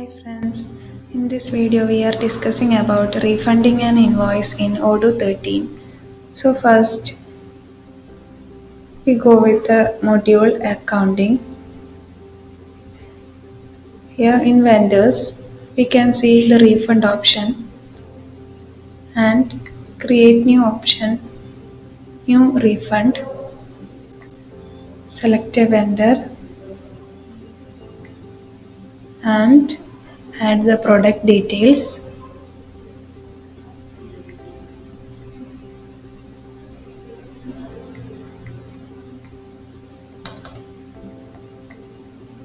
Hi friends, in this video we are discussing about refunding an invoice in Odoo 13. So first we go with the module accounting. Here in vendors we can see the refund option and create new option, new refund, select a vendor and add the product details.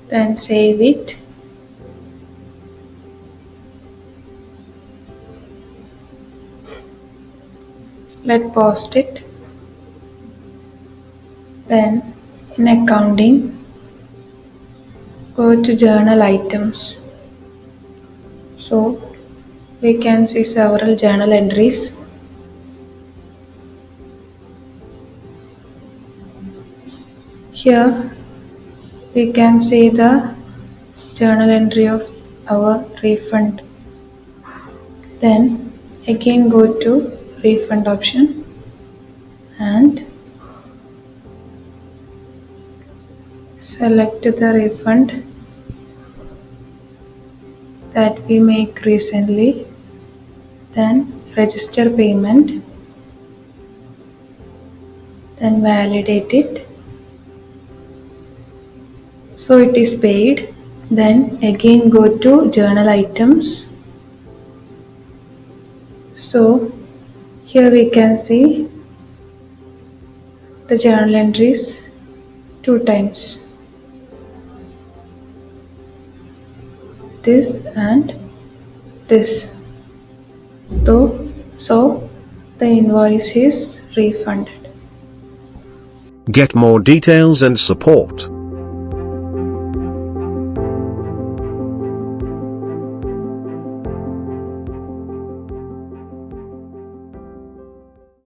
Then save it. Let's post it. Then in accounting, go to journal items. So we can see several journal entries. Here we can see the journal entry of our refund. Then again go to refund option and select the refund that we make recently. Then register payment. Then validate it. So it is paid. Then again go to journal items. So here we can see the journal entries 2 times. This and this. So the invoice is refunded. Get more details and support.